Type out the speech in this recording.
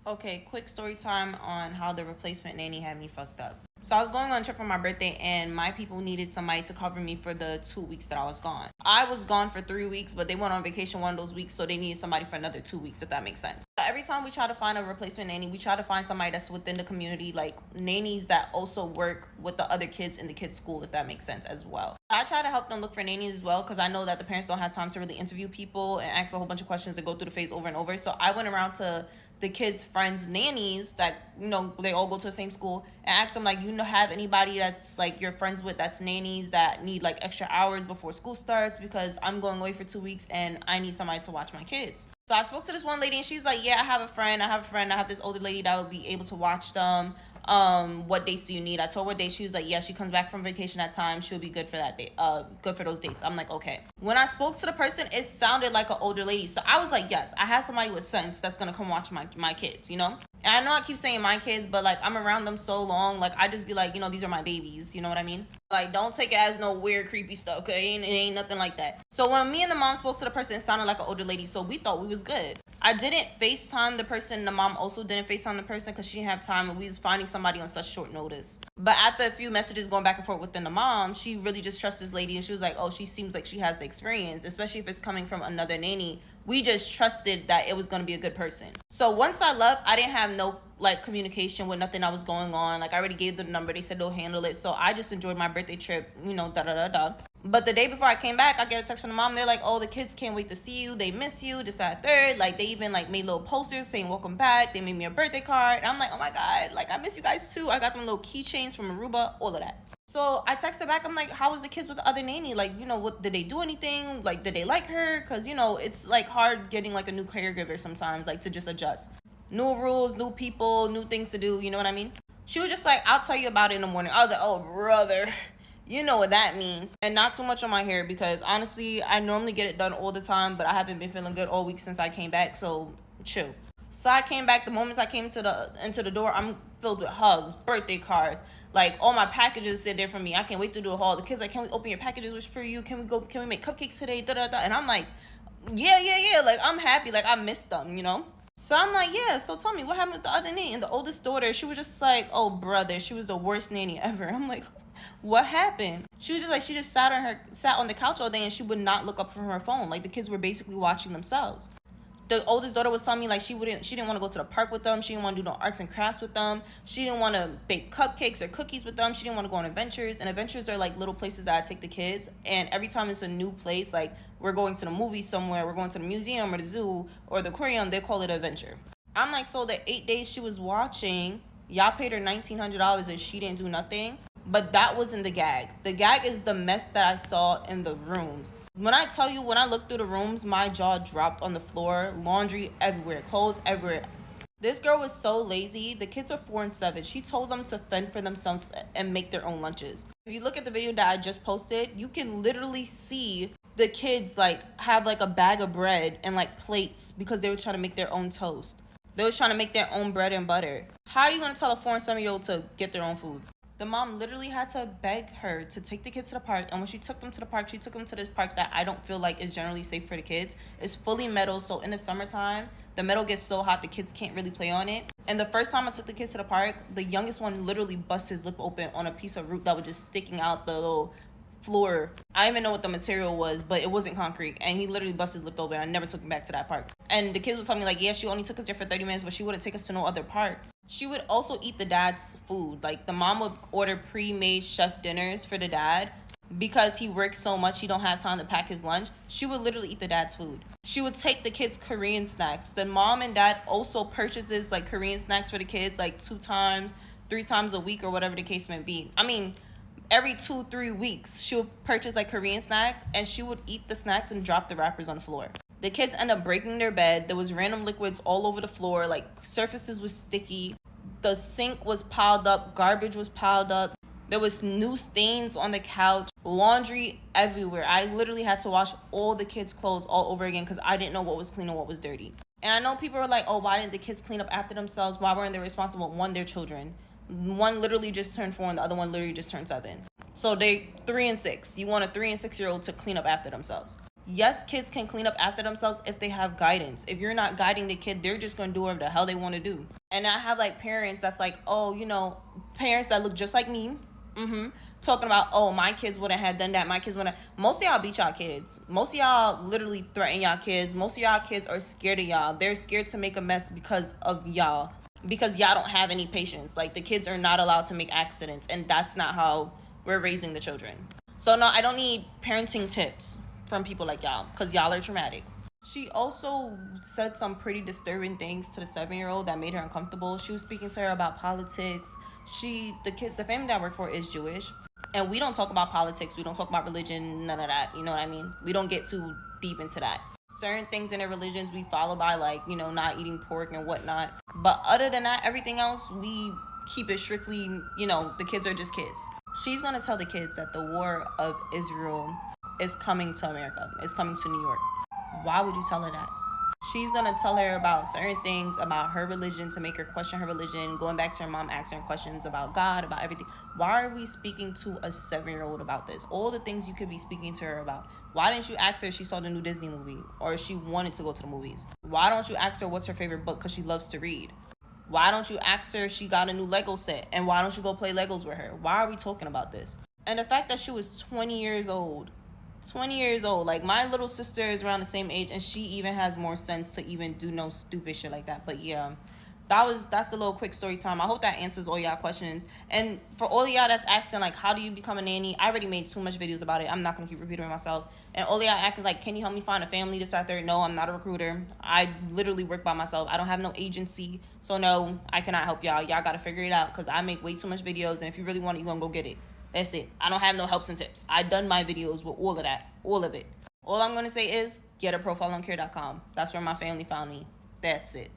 Okay, quick story time on how the replacement nanny had me fucked up. So I was going on a trip for my birthday and my people needed somebody to cover me for the 2 weeks that I was gone. I was gone for 3 weeks, but they went on vacation one of those weeks, so they needed somebody for another 2 weeks, if that makes sense. Every time we try to find a replacement nanny, we try to find somebody that's within the community, like nannies that also work with the other kids in the kids' school, if that makes sense as well. I try to help them look for nannies as well because I know that the parents don't have time to really interview people and ask a whole bunch of questions and go through the phase over and over. So I went around to the kids' friends' nannies that, they all go to the same school and ask them, like, have anybody that's, like, you're friends with that's nannies that need, like, extra hours before school starts because I'm going away for 2 weeks and I need somebody to watch my kids. So I spoke to this one lady and she's like, yeah, I have a friend. I have this older lady that would be able to watch them. What dates do you need? I told her what dates. She was like, yeah, she comes back from vacation that time. She'll be good for that day. Good for those dates. I'm like, okay. When I spoke to the person, it sounded like an older lady. So I was like, yes, I have somebody with sense that's going to come watch my kids, And I know I keep saying my kids, but, like, I'm around them so long. Like, I just be like, these are my babies. You know what I mean? Like, don't take it as no weird, creepy stuff, okay? It ain't nothing like that. So when me and the mom spoke to the person, it sounded like an older lady. So we thought we was good. I didn't FaceTime the person. The mom also didn't FaceTime the person because she didn't have time and we was finding somebody on such short notice. But after a few messages going back and forth within the mom, she really just trusts this lady and she was like, oh, she seems like she has the experience, especially if it's coming from another nanny. We just trusted that it was going to be a good person. So once I left, I didn't have no, like, communication with nothing that was going on. Like, I already gave the number. They said they'll handle it. So I just enjoyed my birthday trip, da-da-da-da. But the day before I came back, I get a text from the mom. They're like, oh, the kids can't wait to see you. They miss you, this, that, third. Like, they even, like, made little posters saying welcome back. They made me a birthday card. And I'm like, oh, my God. Like, I miss you guys, too. I got them little keychains from Aruba, all of that. So I texted back. I'm like, how was the kids with the other nanny? Like, what did they do anything? Like, did they like her? Because, it's, like, hard getting, like, a new caregiver sometimes, like, to just adjust. New rules, new people, new things to do. You know what I mean? She was just like, I'll tell you about it in the morning. I was like, oh, brother. You know what that means. And not too much on my hair because, honestly, I normally get it done all the time, but I haven't been feeling good all week since I came back, so chill. So I came back. The moment I came into the door, I'm filled with hugs, birthday cards. Like, all my packages sit there for me. I can't wait to do a haul. The kids like, can we open your packages for you? Can we make cupcakes today? Da-da-da. And I'm like, yeah. Like, I'm happy. Like, I missed them, So I'm like, yeah, so tell me, what happened with the other nanny? And the oldest daughter, she was just like, oh, brother, she was the worst nanny ever. I'm like, what happened? She was just like, she just sat on the couch all day and she would not look up from her phone. Like, the kids were basically watching themselves. The oldest daughter was telling me, like, she didn't want to go to the park with them. She didn't want to do no arts and crafts with them. She didn't want to bake cupcakes or cookies with them. She didn't want to go on adventures. And adventures are, like, little places that I take the kids. And every time it's a new place, like, we're going to the movies somewhere, we're going to the museum or the zoo or the aquarium, they call it an adventure. I'm like, so the 8 days she was watching, y'all paid her $1,900 and she didn't do nothing. But that wasn't the gag. The gag is the mess that I saw in the rooms. When I tell you, when I looked through the rooms, my jaw dropped on the floor. Laundry everywhere, clothes everywhere. This girl was so lazy. The kids are 4 and 7. She told them to fend for themselves and make their own lunches. If you look at the video that I just posted, you can literally see the kids, like, have, like, a bag of bread and, like, plates because they were trying to make their own toast. They was trying to make their own bread and butter. How are you going to tell a 4 and 7-year-old to get their own food? The mom literally had to beg her to take the kids to the park. And when she took them to the park, she took them to this park that I don't feel like is generally safe for the kids. It's fully metal, so in the summertime, the metal gets so hot the kids can't really play on it. And the first time I took the kids to the park, the youngest one literally bust his lip open on a piece of root that was just sticking out the little floor. I don't even know what the material was, but it wasn't concrete. And he literally busted his lip open. I never took him back to that park. And the kids would tell me, like, yeah, she only took us there for 30 minutes, but she wouldn't take us to no other park. She would also eat the dad's food. Like, the mom would order pre-made chef dinners for the dad. Because he works so much, he don't have time to pack his lunch. She would literally eat the dad's food. She would take the kids' Korean snacks. The mom and dad also purchases, like, Korean snacks for the kids, like, 2 times, 3 times a week or whatever the case may be. I mean, every 2-3 weeks, she would purchase, like, Korean snacks, and she would eat the snacks and drop the wrappers on the floor. The kids end up breaking their bed. There was random liquids all over the floor. Like, surfaces was sticky. The sink was piled up. Garbage was piled up. There was new stains on the couch. Laundry everywhere. I literally had to wash all the kids' clothes all over again because I didn't know what was clean and what was dirty. And I know people are like, oh, why didn't the kids clean up after themselves? Why weren't they responsible? One, their children. One literally just turned 4 and the other one literally just turned 7. So they 3 and 6. You want a 3 and 6-year-old to clean up after themselves. Yes, kids can clean up after themselves if they have guidance. If you're not guiding the kid, they're just going to do whatever the hell they want to do. And I have like parents that's like, oh, parents that look just like me, talking about, oh, my kids wouldn't have done that. My kids wouldn't. Most of y'all beat y'all kids. Most of y'all literally threaten y'all kids. Most of y'all kids are scared of y'all. They're scared to make a mess because of y'all. Because y'all don't have any patience. Like, the kids are not allowed to make accidents. And that's not how we're raising the children. So, no, I don't need parenting tips from people like y'all. Because y'all are traumatic. She also said some pretty disturbing things to the 7-year-old that made her uncomfortable. She was speaking to her about politics. The family that I work for is Jewish. And we don't talk about politics. We don't talk about religion. None of that. You know what I mean? We don't get too deep into that. Certain things in their religions we follow by, like, not eating pork and whatnot. But other than that, everything else, we keep it strictly, the kids are just kids. She's going to tell the kids that the war of Israel is coming to America. It's coming to New York. Why would you tell her that? She's going to tell her about certain things about her religion to make her question her religion, going back to her mom, asking her questions about God, about everything. Why are we speaking to a 7-year-old about this? All the things you could be speaking to her about. Why didn't you ask her if she saw the new Disney movie or if she wanted to go to the movies? Why don't you ask her what's her favorite book because she loves to read? Why don't you ask her if she got a new Lego set? And why don't you go play Legos with her? Why are we talking about this? And the fact that she was 20 years old. 20 years old. Like, my little sister is around the same age, and she even has more sense to even do no stupid shit like that. But yeah, that's the little quick story time. I hope that answers all y'all questions. And for all y'all that's asking, like, how do you become a nanny? I already made too much videos about it. I'm not gonna keep repeating myself. And all y'all asking, like, can you help me find a family this out there? No, I'm not a recruiter. I literally work by myself. I don't have no agency. So no, I cannot help y'all. Y'all gotta figure it out, because I make way too much videos, and if you really want it, you're gonna go get it. That's it. I don't have no helps and tips. I done my videos with all of that. All of it. All I'm going to say is get a profile on care.com. That's where my family found me. That's it.